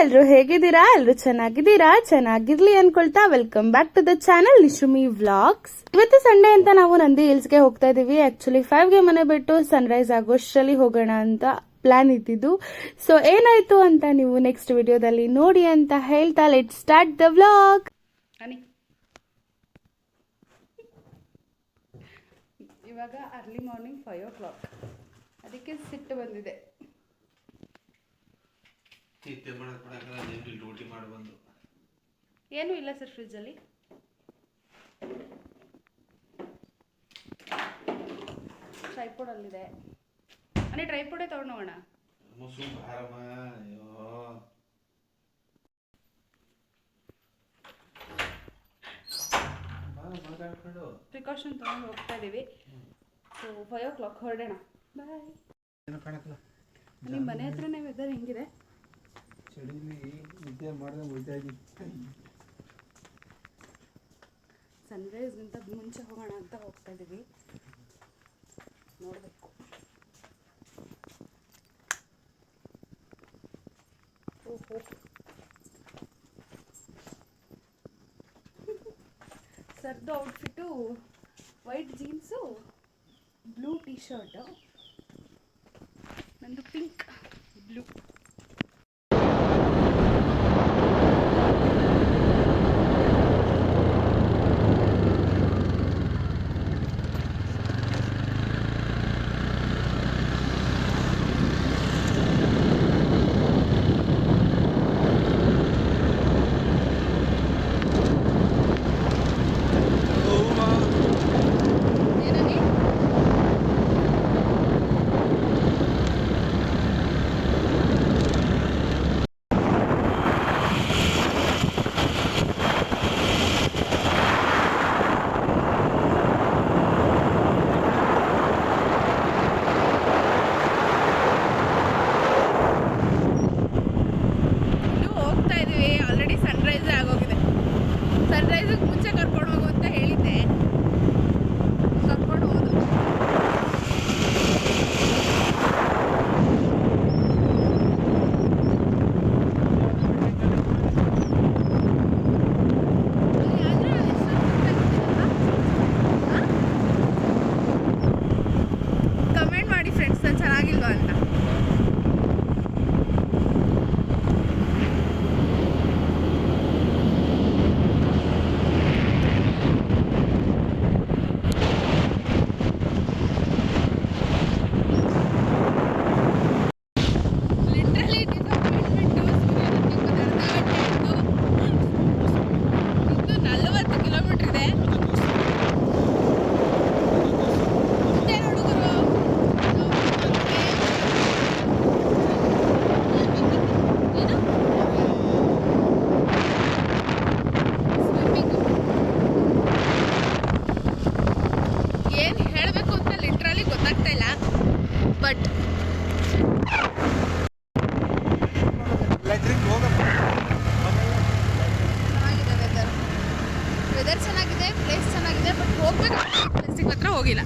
ಎಲ್ಲರೂ ಹೇಗಿದ್ದೀರಾ? ಎಲ್ಲರೂ ಚೆನ್ನಾಗಿದ್ದೀರಾ? ಚೆನ್ನಾಗಿರ್ಲಿ ಅನ್ಕೊಳ್ತಾ welcome back to the channel Nishumi vlogs. ಇವತ್ತು ಸಂಡೇ ಅಂತ ನಾವು ನಂದಿ ಹಿಲ್ಸ್ಗೆ ಹೋಗ್ತಾ ಇದೀವಿ. ಆಕ್ಚುಲಿ 5ಗೆ ಮನೆ ಬಿಟ್ಟು ಸನ್ರೈಸ್ ಆಗೋಷ್ಟರಲ್ಲಿ ಹೋಗೋಣ ಅಂತ ಪ್ಲಾನ್ ಇದ್ದಿದ್ದು. ಸೊ ಏನಾಯ್ತು ಅಂತ ನೀವು ನೆಕ್ಸ್ಟ್ ವಿಡಿಯೋದಲ್ಲಿ ನೋಡಿ ಅಂತ ಹೇಳ್ತಾ ಲೆಟ್ ಸ್ಟಾರ್ಟ್ ದ ವ್ಲಾಗ್. ಇವಾಗ ಅರ್ಲಿ ಮಾರ್ನಿಂಗ್ 5 o'clock. ಅದಕ್ಕೆ ಸಿಟ್ಟು ಬಂದಿದೆ. ಏನೂ ಇಲ್ಲ ಸರ್ ಫ್ರಿಜ್ಜಲ್ಲಿ. ಟ್ರೈಪೋಡ್ ಅಲ್ಲಿದೆ. ಅನೇ ಟ್ರೈಪೋಡೇ ತಗೊಂಡು ಹೋಗೋಣ. ಪ್ರಿಕಾಷನ್ ತಗೊಂಡು ಹೋಗ್ತಾ ಇದೀವಿ. ಸೊ 5 o'clock ಹೊರಡೋಣ. ಬಾಯ್. ನಿಮ್ಮ ಮನೆ ಹತ್ರನೇ ವೆದರ್ ಹೆಂಗಿದೆ? ಸನ್ರೈಸ್ಗಿಂತ ಮುಂಚೆ ಹೋಗೋಣ ಅಂತ ಹೋಗ್ತಾ ಇದೀವಿ. ನೋಡಬೇಕು. ಓಹೋ, ಸರ್ದು outfit white jeans, blue T shirt, ನಂದು ಪಿಂಕ್ ಬ್ಲೂ. ಆಲ್ರೆಡಿ ಸನ್ರೈಸ್ ಆಗೋಗಿದೆ. ಸನ್ರೈಸಿಗೆ ಮುಂಚೆ ಕರ್ಕೊಂಡು ಹೋಗು ಅಂತ ಹೇಳಿದ್ದೆ, ಕರ್ಕೊಂಡು ಹೋಗೋದು. ಕಮೆಂಟ್ ಮಾಡಿ ಫ್ರೆಂಡ್ಸ್, ನಾನು ಚೆನ್ನಾಗಿಲ್ವಾ ಅಂತ. ಬಟ್ ಚೆನ್ನಾಗಿದೆ ವೆದರ್ ಚೆನ್ನಾಗಿದೆ, ಪ್ಲೇಸ್ ಚೆನ್ನಾಗಿದೆ. ಬಟ್ ಹೋಗ್ಬೇಕು ಪ್ಲೇಸಿಗೆ ಮಾತ್ರ ಹೋಗಿಲ್ಲ.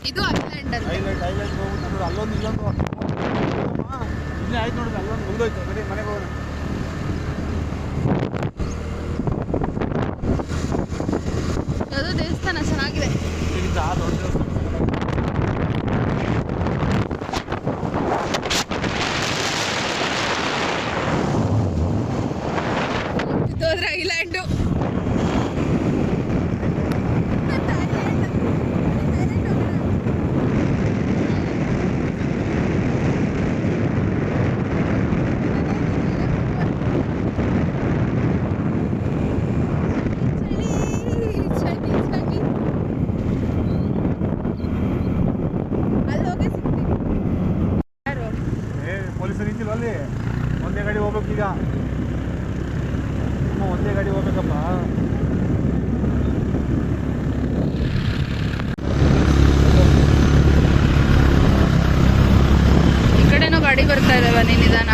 ಇದು ಐಲ್ಯಾಂಡ್ ಅಂತ. ಅಲ್ಲೊಂದು ಇಲ್ಲೊಂದು ಆಯ್ತು ನೋಡಿದ್ರೆ ಅಲ್ಲೊಂದು ಮುಗಿದೋಯ್ತು. ಬರೀ ಮನೆಗೆ ಹೋಗೋಣ. ಯಾವುದೋ ದೇವಸ್ಥಾನ ಚೆನ್ನಾಗಿದೆ. ಹೋದ್ರೆ ಐಲ್ಯಾಂಡು. ಅಲ್ಲಿ ಒಂದೇ ಗಾಡಿ ಹೋಗ್ಬೇಕು. ಈಗ ಒಂದೇ ಗಾಡಿ ಹೋಗ್ಬೇಕಪ್ಪ. ಈ ಕಡೆನೂ ಗಾಡಿ ಬರ್ತಾ ಇದಾವ. ನಿಧಾನ.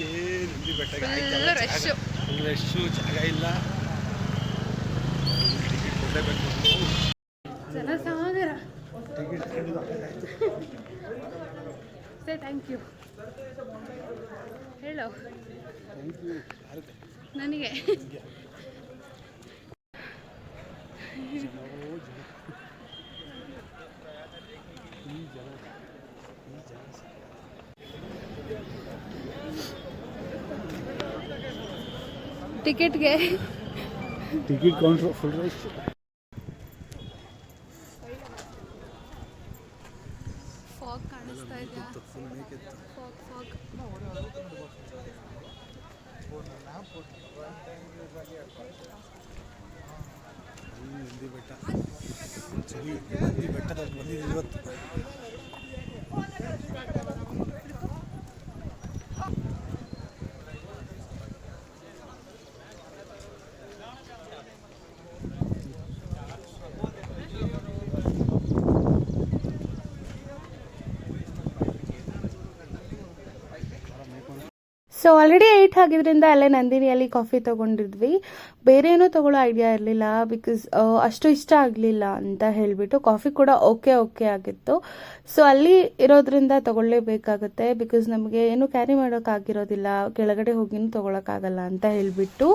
ಹೋಗೋಕ್ಕೆ ನಂದಿ ಬೆಟ್ಟಕ್ಕೆ ಫುಲ್ ರಶ್ಶು. ಫುಲ್ ರಶ್ಶು, ಜಾಗ ಇಲ್ಲ. ಟಿಕೆಟ್ ಕೊಡಲೇಬೇಕು. ಜನಸಾಗರ. ಟಿಕೆಟ್ ಸೇ ಥ್ಯಾಂಕ್ ಯು ಹೇಳು ಥ್ಯಾಂಕ್ ಯು. ನನಗೆ. ಟಿಕೆಟ್ಗೆ ticket counter full rush. Fog ಕಾಣಿಸ್ತಾ ಇದೆಯಾ? Fog fog. ನಂದಿ ಬೆಟ್ಟ ಚಳಿ. ನಂದಿ ಬೆಟ್ಟದಲ್ಲಿ ಬಂದಿದ್ದೀವಿ ಇವತ್ತು. ಸೊ ಆಲ್ರೆಡಿ 8 ಆಗಿದ್ರಿಂದ ಅಲ್ಲೇ ನಂದಿನಿಯಲ್ಲಿ ಕಾಫಿ ತೊಗೊಂಡಿದ್ವಿ. ಬೇರೆ ಏನೂ ತೊಗೊಳ್ಳೋ ಐಡಿಯಾ ಇರಲಿಲ್ಲ, ಬಿಕಾಸ್ ಅಷ್ಟು ಇಷ್ಟ ಆಗಲಿಲ್ಲ ಅಂತ ಹೇಳಿಬಿಟ್ಟು. ಕಾಫಿ ಕೂಡ ಓಕೆ ಆಗಿತ್ತು. ಸೊ ಅಲ್ಲಿ ಇರೋದ್ರಿಂದ ತೊಗೊಳ್ಳೇಬೇಕಾಗುತ್ತೆ, ಬಿಕಾಸ್ ನಮಗೆ ಏನು ಕ್ಯಾರಿ ಮಾಡೋಕ್ಕಾಗಿರೋದಿಲ್ಲ, ಕೆಳಗಡೆ ಹೋಗಿನೂ ತೊಗೊಳಕ್ಕಾಗಲ್ಲ ಅಂತ ಹೇಳಿಬಿಟ್ಟು.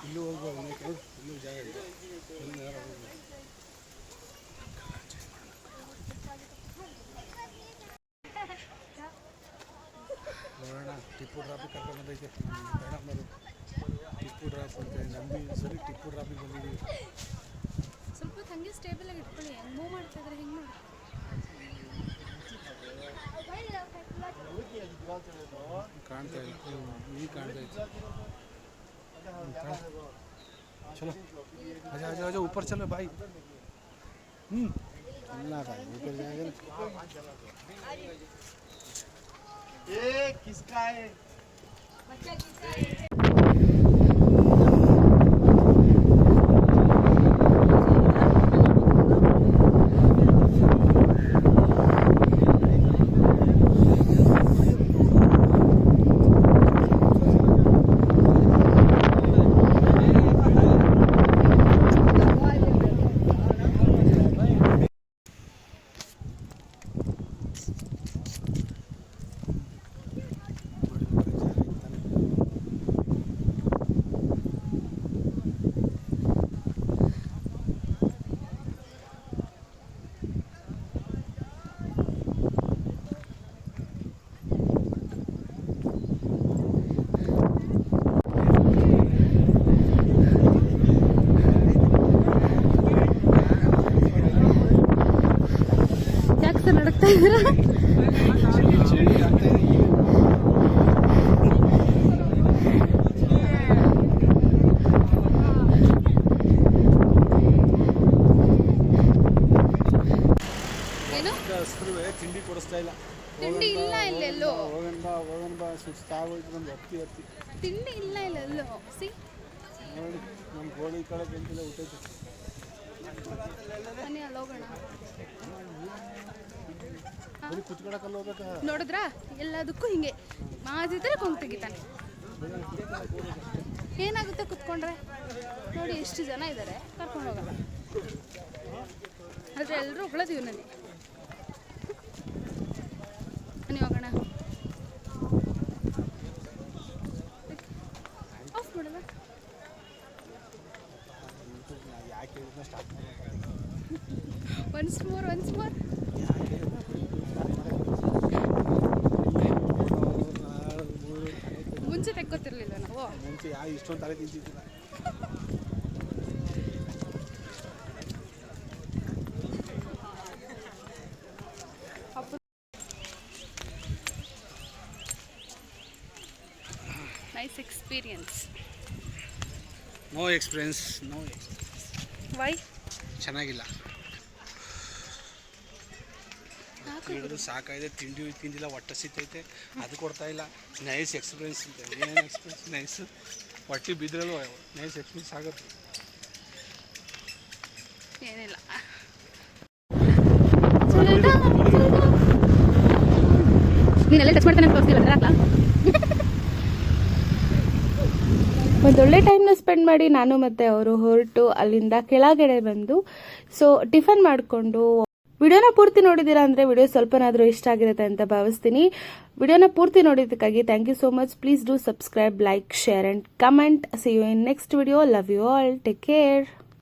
ಇಲ್ಲೂ ಹೋಗ್ಬೋದು, ಇಲ್ಲೂ ಜಾಗ ಇದೆ. ನೋಡೋಣ. ಟಿಪ್ಪು ಡ್ರಾಪಿಗೆ ಕರ್ಕೊಂಡು ಬಂದೈತೆ ಮೇಡಮ್ನವರು. ಟಿಪ್ಪು ಡ್ರಾಪ್ ಅಂತ ನಂಬಿ ಸರಿ ಟಿಪ್ಪು ಡ್ರಾಪಿಗೆ ಬಂದಿದ್ದೀವಿ. ಸ್ವಲ್ಪ ಹಂಗೆ ಸ್ಟೇಬಲ್ ಆಗಿ ಇಟ್ಕೊಳ್ಳಿ. ಹೆಂಗೆ ಮೂವ್ ಮಾಡ್ತಾ ಇದ್ರೆ ಹೆಂಗೆ ನೋಡಿ. ಕಾಣ್ತಾ ಇಲ್ಲ, ಈಗ ಕಾಣ್ತಾ ಇತ್ತು. चलो आजा आजा आजा ऊपर चलो भाई. अल्लाह भाई ऊपर जाएगा ना. ये किसका है? बच्चा किसका है? ನಡಕ್ತಾ ಇದ್ದೀರಾ? ಏನು ತಿಂಡಿ ಕೊಡಿಸ್ತಾ ಇಲ್ಲ. ತಿಂಡಿ ಇಲ್ಲ ಇಲ್ಲೆಲ್ಲೋ. ಹೋಗನ್ ಬಾ ಸುಸ್ತಾಗೋಯ್ತು ನಮ್ಗೆ. ಹತ್ತಿ ತಿಂಡಿ ಇಲ್ಲ ಇಲ್ಲೆಲ್ಲೋ. ಸಿ ನೋಡಿ ನಮ್ಮ ಗೋಳಿ ಕಡೆ ತಿಂತಿಲ್ಲ ಊಟಕ್ಕೆ. ಬನ್ನಿ ಅಲ್ಲಿ ಹೋಗೋಣ. ಕುತ್ಕೊಳಕಲ್ಲ ಹೋಗ್ಬೇಕಾ? ನೋಡಿದ್ರಾ ಎಲ್ಲದಕ್ಕೂ ಹಿಂಗೆ ಮಾದಿದ್ರೆ ಕೊಂಗ್ ತೆಗಿತಾನೆ. ಏನಾಗುತ್ತೆ ಕುತ್ಕೊಂಡ್ರೆ? ನೋಡಿ ಎಷ್ಟು ಜನ ಇದ್ದಾರೆ, ಕರ್ಕೊಂಡು ಹೋಗಲ್ಲ. ಆದರೆ ಎಲ್ಲರೂ ಉಗಳೋದಿವಿ ನನಗೆ. ಬನ್ನಿ ಹೋಗೋಣ. ಆಫ್ ಮಾಡಲ್ಲ. ಒನ್ಸ್ ಮೋರ್ ಮುಂಚೆ ತೆಕ್ಕೋತಿರ್ಲಿಲ್ಲ ನಾವು. ಮುಂಚೆ ಇಷ್ಟೊಂದು ತಲೆ ತಿಂತಿದ್ದಿಲ್ಲ. Nice experience. No experience. Why? ಚೆನ್ನಾಗಿಲ್ಲ. ಹೇಳಿದ್ರು ಸಾಕಾಗಿದೆ, ತಿಂದಿಲ್ಲ, ಹೊಟ್ಟೆ ಸಿತ್ತೈತೆ, ಅದು ಕೊಡ್ತಾ ಇಲ್ಲ. ನೈಸ್ ಎಕ್ಸ್ಪೀರಿಯನ್ಸ್ ಅಂತ. ಏನೇನು ಎಕ್ಸ್ಪೀರಿಯನ್ಸ್? ನೈಸ್ ಹೊಟ್ಟೆ ಬಿದ್ರಲ್ವ ನೈಸ್ ಎಕ್ಸ್ಪೀರಿಯನ್ಸ್ ಆಗುತ್ತೆ. ಏನಿಲ್ಲ. ನೀನೆಲ್ಲ ಟಚ್ ಮಾಡ್ತಾನೆ ಅಂತ ತೋರಿಸ್ತಿಲ್ಲ. ಒಂದೊಳ್ಳೆ ಟೈಮ್ನ ಸ್ಪೆಂಡ್ ಮಾಡಿ ನಾನು ಮತ್ತು ಅವರು ಹೊರಟು ಅಲ್ಲಿಂದ ಕೆಳಗಡೆ ಬಂದು ಟಿಫನ್ ಮಾಡಿಕೊಂಡು ವಿಡಿಯೋನ ಪೂರ್ತಿ ನೋಡಿದ್ದೀರಾ ಅಂದರೆ ವಿಡಿಯೋ ಸ್ವಲ್ಪನಾದರೂ ಇಷ್ಟ ಆಗಿರುತ್ತೆ ಅಂತ ಭಾವಿಸ್ತೀನಿ. ವಿಡಿಯೋನ ಪೂರ್ತಿ ನೋಡಿದ್ದಕ್ಕಾಗಿ thank you so much. Please do subscribe, like, share and comment. See you in next video. Love you all. Take care.